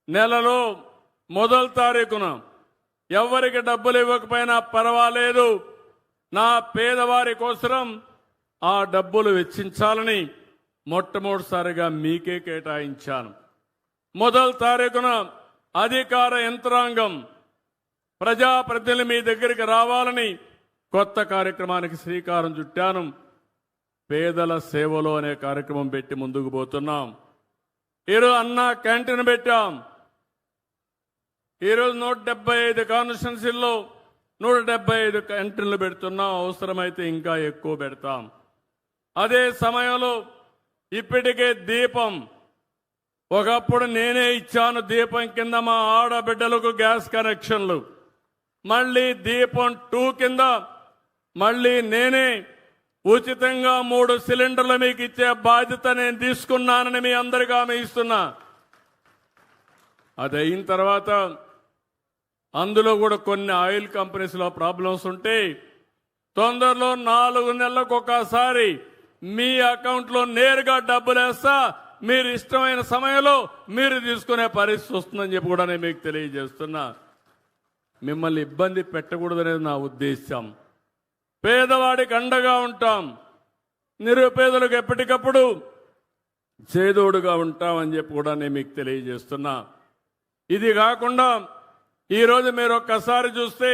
నెలలో మొదటి తారీఖున ఎవరికి డబ్బులు ఇవ్వకపోయినా పర్వాలేదు, నా పేదవారి కోసం ఆ డబ్బులు వెచ్చించాలని మొట్టమొదటిసారిగా మీకే కేటాయించాను. మొదటి తారీఖున అధికార యంత్రాంగం ప్రజాప్రతినిధులు మీ దగ్గరికి రావాలని కొత్త కార్యక్రమానికి శ్రీకారం చుట్టాను. పేదల సేవలో అనే కార్యక్రమం పెట్టి ముందుకు పోతున్నాం. ఈరోజు అన్నా క్యాంటీన్ పెట్టాం. ఈరోజు 175 కాన్స్టిట్యున్సీల్లో 175 క్యాంటీన్లు పెడుతున్నాం. అవసరమైతే ఇంకా ఎక్కువ పెడతాం. అదే సమయంలో ఇప్పటికే దీపం, ఒకప్పుడు నేనే ఇచ్చాను దీపం కింద మా ఆడబిడ్డలకు గ్యాస్ కనెక్షన్లు. మళ్ళీ దీపం 2 కింద మళ్ళీ నేనే ఉచితంగా 3 సిలిండర్లు మీకు ఇచ్చే బాధ్యత నేను తీసుకున్నానని మీ అందరికీ హామీ ఇస్తున్నా. అది అయిన తర్వాత అందులో కూడా కొన్ని ఆయిల్ కంపెనీస్లో ప్రాబ్లమ్స్ ఉంటే తొందరలో 4 నెలలకు ఒకసారి మీ అకౌంట్లో నేరుగా డబ్బులు వేస్తా, మీరు ఇష్టమైన సమయంలో మీరు తీసుకునే పరిస్థితి వస్తుందని చెప్పి కూడా నేను మీకు తెలియజేస్తున్నా. మిమ్మల్ని ఇబ్బంది పెట్టకూడదనేది నా ఉద్దేశం. పేదవాడికి అండగా ఉంటాం, నిరుపేదలకు ఎప్పటికప్పుడు చేదోడుగా ఉంటామని చెప్పి కూడా నేను మీకు తెలియజేస్తున్నా. ఇది కాకుండా ఈరోజు మీరు ఒక్కసారి చూస్తే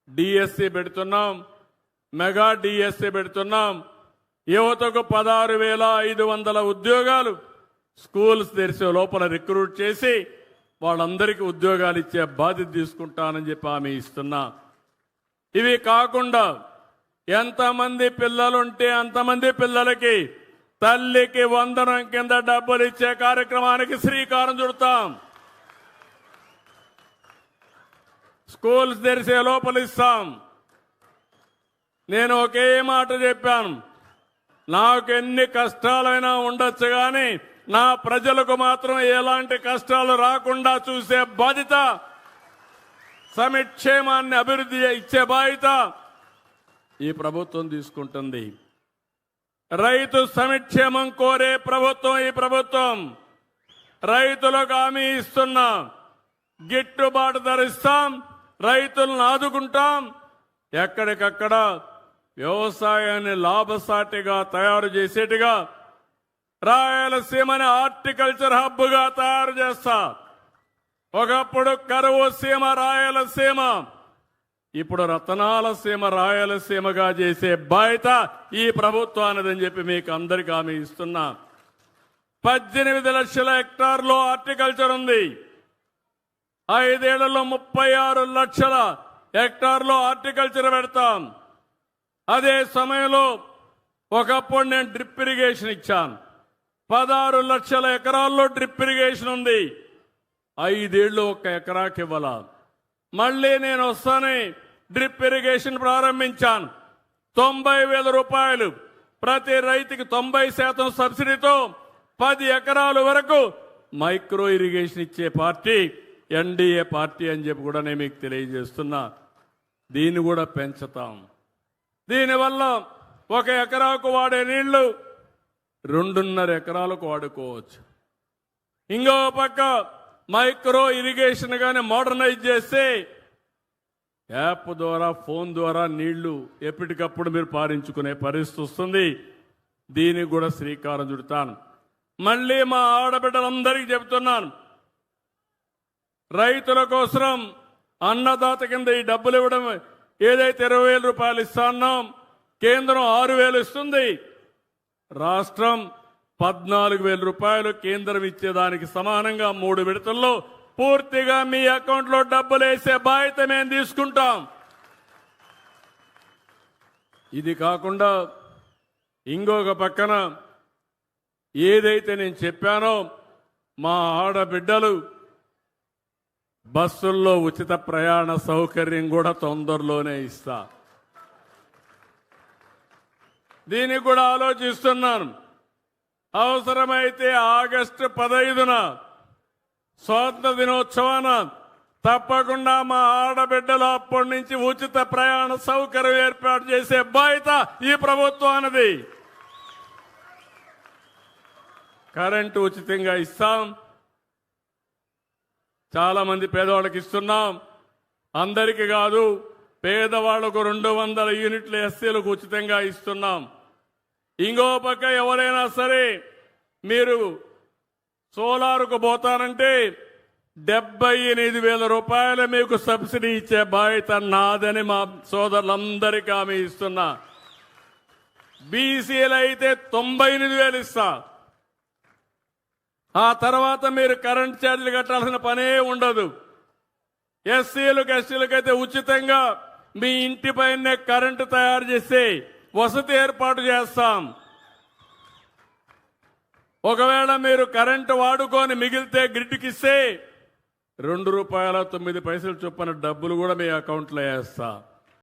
డిఎస్సి పెడుతున్నాం, మెగా డిఎస్సి పెడుతున్నాం. యువతకు 16,500 ఉద్యోగాలు స్కూల్స్ తెరిచే లోపల రిక్రూట్ చేసి వాళ్ళందరికీ ఉద్యోగాలు ఇచ్చే బాధ్యత తీసుకుంటానని చెప్పి హామీ ఇస్తున్నా. ఇవి కాకుండా ఎంతమంది పిల్లలుంటే అంతమంది పిల్లలకి తల్లికి వందనం కింద డబ్బులు ఇచ్చే కార్యక్రమానికి శ్రీకారం చుడతాం. స్కూల్స్ తెరిచే లోపల ఇస్తాం. నేను ఒకే మాట చెప్పాను, నాకు ఎన్ని కష్టాలైనా ఉండొచ్చు కానీ నా ప్రజలకు మాత్రం ఎలాంటి కష్టాలు రాకుండా చూసే బాధ్యత, సంక్షేమాన్ని అభివృద్ధి ఇచ్చే బాధ్యత ఈ ప్రభుత్వం తీసుకుంటుంది. రైతు సంక్షేమం కోరే ప్రభుత్వం ఈ ప్రభుత్వం. రైతులకు హామీ ఇస్తున్నా, గిట్టుబాటు ధర ఇస్తాం, రైతులను ఆదుకుంటాం. ఎక్కడికక్కడ వ్యవసాయాన్ని లాభసాటిగా తయారు చేసేట్టుగా రాయలసీమని హార్టికల్చర్ హబ్గా తయారు చేస్తా. ఒకప్పుడు కరువు సీమ రాయలసీమ, ఇప్పుడు రతనాల సీమ రాయలసీమగా చేసే బాధ్యత ఈ ప్రభుత్వానిదని చెప్పి మీకు అందరికీ హామీ ఇస్తున్నా. 18 లక్షల హెక్టార్లో హార్టికల్చర్ ఉంది. 5 ఏళ్లలో 36 లక్షల హెక్టార్లో హార్టికల్చర్ పెడతాం. అదే సమయంలో ఒకప్పుడు నేను డ్రిప్ ఇరిగేషన్ ఇచ్చాను. 16 లక్షల ఎకరాల్లో డ్రిప్ ఇరిగేషన్ ఉంది. 5 ఏళ్లు 1 ఎకరాకి ఇవ్వాల. మళ్ళీ నేను వస్తానే డ్రిప్ ఇరిగేషన్ ప్రారంభించాను. 90,000 రూపాయలు ప్రతి రైతుకి 90% సబ్సిడీతో 10 ఎకరాల వరకు మైక్రో ఇరిగేషన్ ఇచ్చే పార్టీ ఎన్డీఏ పార్టీ అని చెప్పి కూడా నేను మీకు తెలియజేస్తున్నా. దీన్ని కూడా పెంచుతాం. దీనివల్ల 1 ఎకరాకు వాడే నీళ్లు 2.5 ఎకరాలకు వాడుకోవచ్చు. ఇంకో పక్క మైక్రో ఇరిగేషన్ గాని మోడర్నైజ్ చేస్తే యాప్ ద్వారా ఫోన్ ద్వారా నీళ్లు ఎప్పటికప్పుడు మీరు పారించుకునే పరిస్థితి వస్తుంది. దీనికి కూడా శ్రీకారం చుడతాను. మళ్ళీ మా ఆడబిడ్డలందరికీ చెబుతున్నాను, రైతుల కోసం అన్నదాత కింద ఈ డబ్బులు ఇవ్వడం ఏదైతే 20,000 రూపాయలు ఇస్తున్నాం, కేంద్రం 6,000 ఇస్తుంది. రాష్ట్రం 14,000 రూపాయలు కేంద్రం ఇచ్చేదానికి సమానంగా 3 విడతల్లో పూర్తిగా మీ అకౌంట్లో డబ్బులు వేసే బాధ్యత మేము తీసుకుంటాం. ఇది కాకుండా ఇంకొక పక్కన ఏదైతే నేను చెప్పానో మా ఆడబిడ్డలు బస్సుల్లో ఉచిత ప్రయాణ సౌకర్యం కూడా తొందరలోనే ఇస్తా. దీనికి కూడా ఆలోచిస్తున్నాను. అవసరమైతే ఆగస్టు 15న స్వాతంత్ర దినోత్సవాన తప్పకుండా మా ఆడబిడ్డలు అప్పటి నుంచి ఉచిత ప్రయాణ సౌకర్యం ఏర్పాటు చేసే బాధ్యత ఈ ప్రభుత్వానిది. కరెంటు ఉచితంగా ఇస్తాం. చాలా మంది పేదవాళ్ళకి ఇస్తున్నాం. అందరికీ కాదు, పేదవాళ్లకు 200 యూనిట్లు ఎస్సీలకు ఉచితంగా ఇస్తున్నాం. ఇంకో పక్క ఎవరైనా సరే మీరు సోలార్కు పోతానంటే 78,000 రూపాయలు మీకు సబ్సిడీ ఇచ్చే బాధ్యత నాదని మా సోదరులందరికీ హామీ ఇస్తున్నా. బీసీలు అయితే 98,000 ఇస్తా. ఆ తర్వాత మీరు కరెంట్ ఛార్జీలు కట్టాల్సిన పనే ఉండదు. ఎస్సీలకు ఎస్టీలకైతే ఉచితంగా మీ ఇంటి పైనే కరెంటు తయారు చేసి వసతి ఏర్పాటు చేస్తాం. ఒకవేళ మీరు కరెంటు వాడుకొని మిగిలితే గ్రిడ్కి ఇస్తే ₹2.09 చొప్పున డబ్బులు కూడా మీ అకౌంట్లో వేస్తా.